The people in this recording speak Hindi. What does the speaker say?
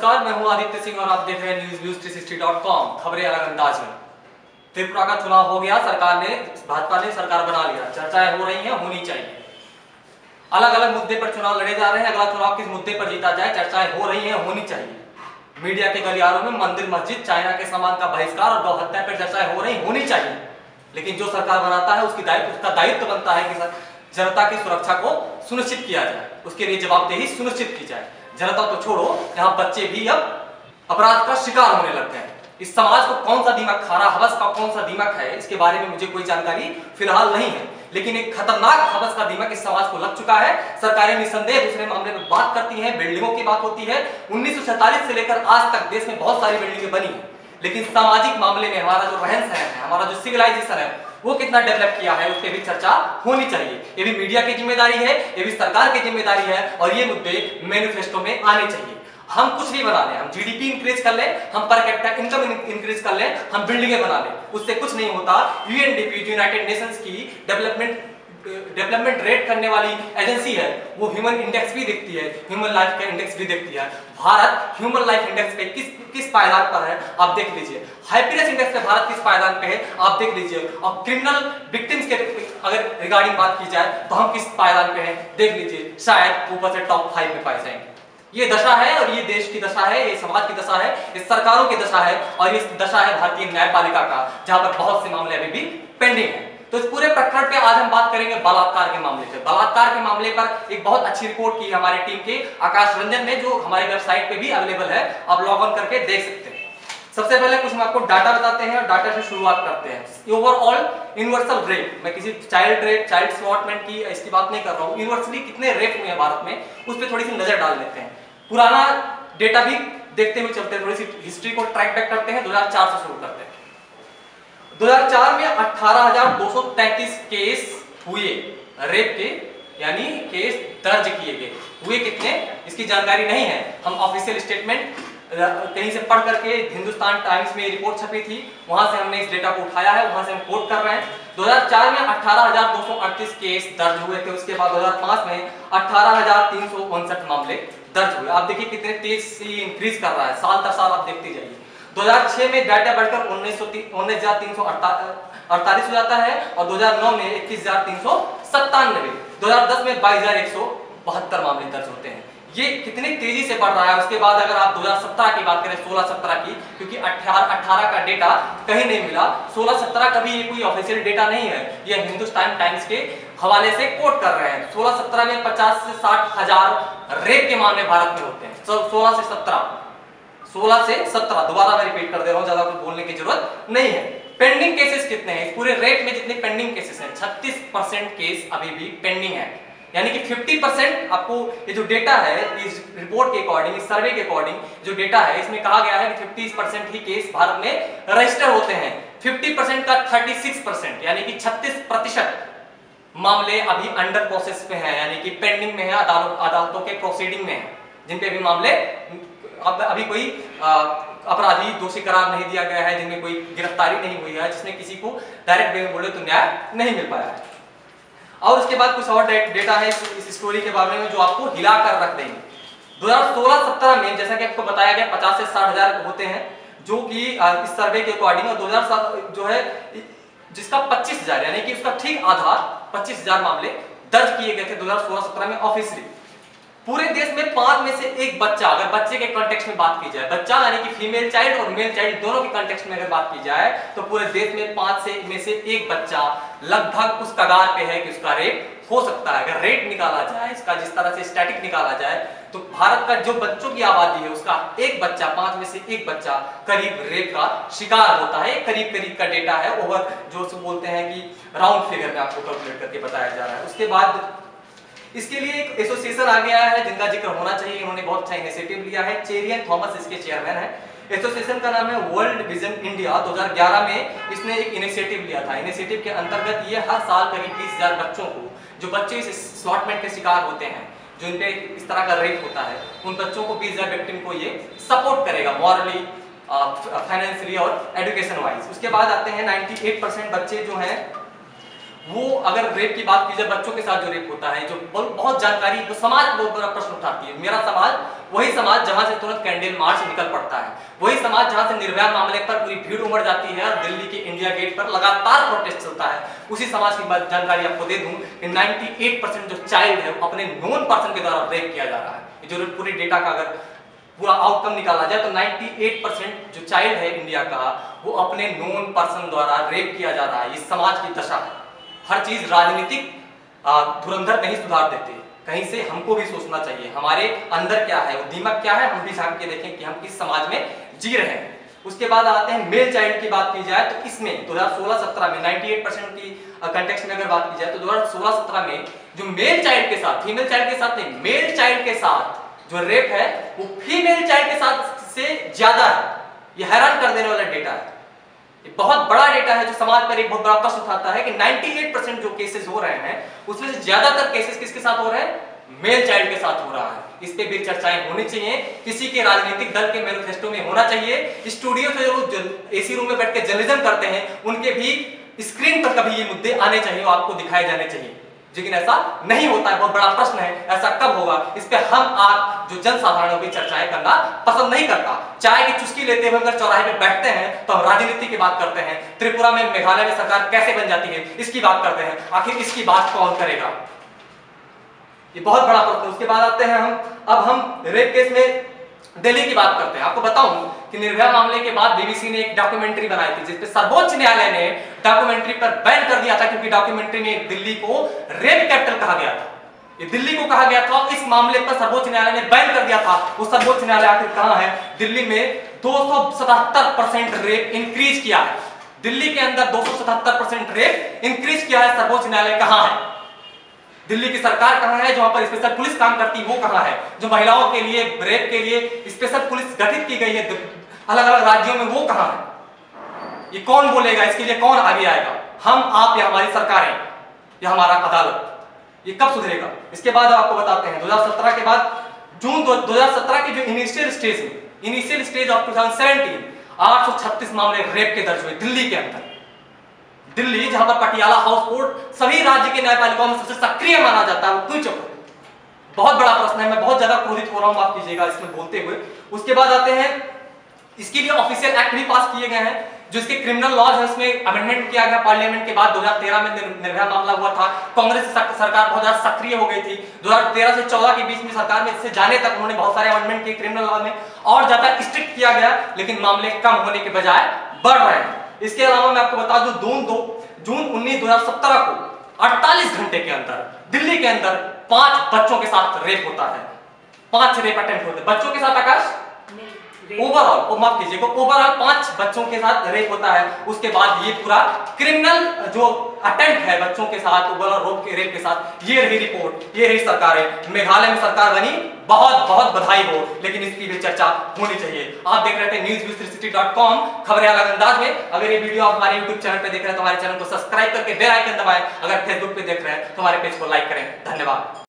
नमस्कार, मैं हूं आदित्य सिंह और आप देख रहे हैं newsviews360.com। खबरें अलग अंदाज में। त्रिपुरा का चुनाव हो गया, भाजपा ने सरकार बना लिया, चर्चाएं हो रही हैं, होनी चाहिए। अलग अलग मुद्दे पर चुनाव लड़े जा रहे हैं, अगला चुनाव किस मुद्दे पर जीता जाए, चर्चाएं हो रही हैं, होनी चाहिए। मीडिया के गलियारों में मंदिर मस्जिद चाइना के सामान का बहिष्कार और गौ हत्या पर चर्चाएं हो रही, होनी चाहिए। लेकिन जो सरकार बनाता है उसका दायित्व बनता है कि जनता की सुरक्षा को सुनिश्चित किया जाए, उसके लिए जवाबदेही सुनिश्चित की जाए। जनता तो छोड़ो, यहाँ बच्चे भी अब अपराध का शिकार होने लग गए हैं। इस समाज को कौन सा दीमक खा रहा, हवस का कौन सा दीमक है, इसके बारे में मुझे कोई जानकारी फिलहाल नहीं है, लेकिन एक खतरनाक हवस का दीमक इस समाज को लग चुका है। सरकारें निसंदेह दूसरे मामले में बात करती हैं, बिल्डिंगों की बात होती है। 1947 से लेकर आज तक देश में बहुत सारी बिल्डिंगें बनी हैं, लेकिन सामाजिक मामले में हमारा जो रहन सहन है, हमारा जो सिविलाइजेशन है, वो कितना डेवलप किया है, उस पर भी चर्चा होनी चाहिए। ये भी मीडिया की जिम्मेदारी है, ये भी सरकार की जिम्मेदारी है, और ये मुद्दे मैनिफेस्टो में आने चाहिए। हम कुछ भी बना लें, हम जीडीपी इंक्रीज कर लें, हम पर कैपिटा इनकम इंक्रीज कर लें, हम बिल्डिंगें बना लें, उससे कुछ नहीं होता। यूएनडीपी, यूनाइटेड नेशंस की डेवलपमेंट रेट करने वाली एजेंसी है, वो ह्यूमन इंडेक्स भी देखती है, ह्यूमन लाइफ का इंडेक्स भी देखती है। भारत ह्यूमन लाइफ इंडेक्स पे किस पायदान पर है, आप देख लीजिए। हैप्पीनेस इंडेक्स पे भारत किस पायदान पे है, आप देख लीजिए। और क्रिमिनल विक्टिम्स के अगर रिगार्डिंग बात की जाए तो हम किस पायदान पे हैं, देख लीजिए। शायद ऊपर से टॉप 5 में पाए जाएंगे। ये दशा है, और ये देश की दशा है, ये समाज की दशा है, ये सरकारों की दशा है, और ये दशा है भारतीय न्यायपालिका का, जहां पर बहुत से मामले अभी भी पेंडिंग है। तो इस पूरे प्रकरण पे आज हम बात करेंगे बलात्कार के मामले पे। बलात्कार के मामले पर एक बहुत अच्छी रिपोर्ट की हमारे टीम के आकाश रंजन ने, जो हमारी वेबसाइट पे भी अवेलेबल है, आप लॉग ऑन करके देख सकते हैं। सबसे पहले कुछ हम आपको डाटा बताते हैं और डाटा से शुरुआत करते हैं। ओवरऑल यूनिवर्सल रेप, मैं किसी चाइल्ड स्लॉटमेंट की इसकी बात नहीं कर रहा हूँ, यूनिवर्सली कितने रेप हुए हैं भारत में, उस पर थोड़ी सी नजर डाल लेते हैं। पुराना डेटा भी देखते हुए चलते हैं, थोड़ी सी हिस्ट्री को ट्रैक बैक करते हैं। 2004 से शुरू करते हैं। 2004 में 18,233 केस हुए रेप के, यानी केस दर्ज किए गए। हुए कितने, इसकी जानकारी नहीं है। हम ऑफिशियल स्टेटमेंट कहीं से पढ़ करके, हिंदुस्तान टाइम्स में रिपोर्ट छपी थी, वहां से हमने इस डेटा को उठाया है, वहां से हम कोट कर रहे हैं। 2004 में 18,238 केस दर्ज हुए थे। उसके बाद 2005 में 18,359 मामले दर्ज हुए। आप देखिए कितने तेज से इंक्रीज कर रहा है, साल दर साल आप देखते जाइए। 2006 में डाटा बढ़कर 19,348 हो जाता है, और 2009 में 21,397, 2010 में 22,172 मामले दर्ज होते हैं। ये कितनी तेजी से बढ़ रहा है। उसके बाद अगर आप 2017 की बात करें, 16-17 की, क्योंकि 18 का डेटा कहीं नहीं मिला, 16-17 का भी ये कोई ऑफिशियल डेटा नहीं है, ये हिंदुस्तान टाइम्स के हवाले से कोट कर रहे हैं। 16-17 में 50 से 60 हजार रेप के मामले भारत में होते हैं। 16 से 17, दोबारा मैं रिपीट कर दे रहा हूं, ज्यादा कुछ बोलने की जरूरत नहीं है। पेंडिंग केसेस कितने हैं, पूरे रेप में जितने पेंडिंग केसेस हैं, 36% केस अभी भी पेंडिंग है। यानी कि 50% आपको ये जो डेटा है, इस रिपोर्ट के अकॉर्डिंग, इस सर्वे के अकॉर्डिंग जो डेटा है, इसमें कहा गया है कि 50% ही केस भारत में रजिस्टर होते हैं। 50% का 36%, यानी कि 36% मामले अभी अंडर प्रोसेस पे हैं, यानी कि पेंडिंग में है, अदालतों के प्रोसीडिंग में है, जिनपे भी मामले अभी कोई अपराधी दोषी करार नहीं दिया गया है, जिनमें कोई गिरफ्तारी नहीं हुई है, जिसने किसी को डायरेक्ट वे में बोले तो न्याय नहीं मिल पाया है। और उसके बाद कुछ और डेटा है इस स्टोरी के बारे में जो आपको हिलाकर रख देंगे। 2016-17 में जैसा कि आपको बताया गया 50 से 60 हजार होते हैं, जो कि इस सर्वे के अकॉर्डिंग, और 2007 जो है जिसका 25,000, यानी कि उसका ठीक आधा 25,000 मामले दर्ज किए गए थे 2016-17 में ऑफिशियली। पूरे देश में 5 में से 1 बच्चा, अगर बच्चे के कॉन्टेक्स्ट में बात की जाए, बच्चा यानी कि फीमेल चाइल्ड और मेल चाइल्ड दोनों के कॉन्टेक्स्ट में अगर बात की जाए, तो पूरे देश में 5 में से 1 बच्चा लगभग उस कगार पे है कि उसका रेप हो सकता है। अगर रेट निकाला जाए, इसका जिस तरह से स्टैटिक निकाला जाए, तो भारत का जो बच्चों की आबादी है, उसका 1 बच्चा, 5 में से 1 बच्चा करीब रेप का शिकार होता है। करीब का डेटा है, ओवर जो बोलते हैं कि राउंड फिगर में आपको कैलकुलेट करके बताया जा रहा है। उसके बाद इसके लिए एक एसोसिएशन आ गया है जिनका जिक्र होना चाहिए, इन्होंने बहुत अच्छा इनिशिएटिव लिया है। चेरियन थॉमस इसके चेयरमैन है। एसोसिएशन का नाम है वर्ल्ड विजन इंडिया। 2011 में इसने एक इनिशिएटिव लिया था। इनिशिएटिव के अंतर्गत ये हर साल करीब 20,000 बच्चों को, जो बच्चे इस स्लॉटमेंट के शिकार होते हैं, जो इन पे इस तरह का रेप होता है, उन बच्चों को 20,000 विक्टिम को ये सपोर्ट करेगा मॉरली, फाइनेंशियली और एजुकेशन वाइज। उसके बाद आते हैं 98% बच्चे जो हैं वो, अगर रेप की बात की जाए, बच्चों के साथ जो रेप होता है, जो बहुत जानकारी, जो समाज बहुत बड़ा प्रश्न उठाती है, मेरा समाज वही समाज जहां से तुरंत कैंडल मार्च निकल पड़ता है, वही समाज जहां से निर्भया मामले पर पूरी भीड़ उमड़ जाती है और दिल्ली के इंडिया गेट पर लगातार प्रोटेस्ट चलता है, उसी समाज की जानकारी आपको दे दूं कि 98% जो चाइल्ड है वो अपने नोन पर्सन के द्वारा रेप किया जा रहा है। जो पूरी डेटा का अगर पूरा आउटकम निकाला जाए तो 98% जो चाइल्ड है इंडिया का वो अपने नोन पर्सन द्वारा रेप किया जा रहा है। ये समाज की दशा है। हर चीज राजनीतिक धुरंधर नहीं सुधार देते, कहीं से हमको भी सोचना चाहिए हमारे अंदर क्या है, वो दीमक क्या है, हम भी झांक के देखें कि हम किस समाज में जी रहे हैं। उसके बाद आते हैं मेल चाइल्ड की बात की जाए तो इसमें 2016-17 में 98% की कंटेक्स्ट में अगर बात की जाए तो 2016-17 में जो मेल चाइल्ड के साथ, फीमेल चाइल्ड के साथ नहीं, मेल चाइल्ड के साथ जो रेप है वो फीमेल चाइल्ड के साथ से ज्यादा है। ये हैरान कर देने वाला डेटा है, ये बहुत बड़ा डेटा है जो समाज पर एक बहुत बड़ा प्रश्न उठाता है कि 98% जो केसेस हो रहे हैं उसमें से ज्यादातर केसेस किसके साथ हो रहे हैं, मेल चाइल्ड के साथ हो रहा है। इस पे भी चर्चाएं होनी चाहिए, किसी के राजनीतिक दल के मैनिफेस्टो में होना चाहिए। स्टूडियो से जो एसी रूम में बैठ के जर्नलिज्म करते हैं उनके भी स्क्रीन पर कभी ये मुद्दे आने चाहिए, आपको दिखाए जाने चाहिए, लेकिन ऐसा नहीं होता है। बहुत बड़ा प्रश्न है, ऐसा कब होगा? इस पे हम आप जो जनसाधारणों की चर्चाएं करना पसंद नहीं करता। चाय की चुस्की लेते हुए अगर चौराहे पे बैठते हैं तो हम राजनीति की बात करते हैं, त्रिपुरा में मेघालय में सरकार कैसे बन जाती है इसकी बात करते हैं, आखिर इसकी बात कौन करेगा? ये बहुत बड़ा प्रश्न है। उसके बाद आते हैं हम रेप केस में दिल्ली की बात करते हैं। आपको बताऊं कि निर्भया मामले के बाद बीबीसी ने एक डॉक्यूमेंट्री बनाई थी जिसपे सर्वोच्च न्यायालय ने डॉक्यूमेंट्री पर बैन कर दिया था, क्योंकि डॉक्यूमेंट्री में दिल्ली को रेप कैपिटल कहा गया था। ये दिल्ली को कहा गया था, इस मामले पर सर्वोच्च न्यायालय ने बैन कर दिया था। वो सर्वोच्च न्यायालय आखिर कहां है? दिल्ली में 277% रेप इंक्रीज किया है। दिल्ली के अंदर 277% रेप इंक्रीज किया है। सर्वोच्च न्यायालय कहां है? दिल्ली की सरकार कहां है? जहां पर स्पेशल पुलिस काम करती है वो कहां है? जो महिलाओं के लिए रेप के लिए स्पेशल पुलिस गठित की गई है अलग अलग राज्यों में, वो कहां है? ये कौन बोलेगा? इसके लिए कौन आगे आएगा? हम, आप, या हमारी सरकारें, या हमारा अदालत? ये कब सुधरेगा? इसके बाद आपको बताते हैं 2017 के बाद जून 2017 के जो इनिशियल स्टेज ऑफ 2017 836 मामले रेप के दर्ज हुए दिल्ली के अंदर। दिल्ली जहां पर पटियाला हाउस कोर्ट सभी राज्य के न्यायपालिकाओं में सबसे सक्रिय माना जाता है, वो क्यों चुप है? बहुत बड़ा प्रश्न है। मैं बहुत ज्यादा क्रोधित हो रहा हूं, माफ कीजिएगा इसमें बोलते हुए। उसके बाद आते हैं, इसके लिए ऑफिशियल एक्ट भी पास किए गए हैं, जो इसके क्रिमिनल लॉज है उसमें अमेंडमेंट किया गया पार्लियामेंट के बाद। 2013 में निर्भया मामला हुआ था, कांग्रेस सरकार बहुत ज्यादा सक्रिय हो गई थी। 2013 से 14 के बीच में सरकार में इससे जाने तक उन्होंने बहुत सारे अमेंडमेंट किए क्रिमिनल लॉ में, और ज्यादा स्ट्रिक्ट किया गया, लेकिन मामले कम होने के बजाय बढ़ रहे हैं। इसके अलावा मैं आपको बता दूं जून 19 2017 को 48 घंटे के अंदर दिल्ली के अंदर 5 बच्चों के साथ रेप होता है। 5 रेप अटेम्प्ट होते हैं बच्चों के साथ। आकाश, ओवरऑल माफ कीजिएगा, ओवरऑल 5 बच्चों के साथ रेप होता है। उसके बाद ये पूरा क्रिमिनल जो अटेम्प्ट है बच्चों के साथ, ओवरऑल रेप के साथ, ये रही रिपोर्ट, ये रही सरकारें। मेघालय में सरकार बनी, बहुत बहुत बधाई हो, लेकिन इसकी भी चर्चा होनी चाहिए। आप देख रहे थे newsviews360.com, खबरें अलग अंदाज में। अगर ये वीडियो आप हमारे यूट्यूब चैनल पे देख रहे हैं तो हमारे चैनल को सब्सक्राइब करके बेल आइकन दबाएं। अगर फेसबुक पे देख रहे हैं तो हमारे पेज को लाइक करें। धन्यवाद।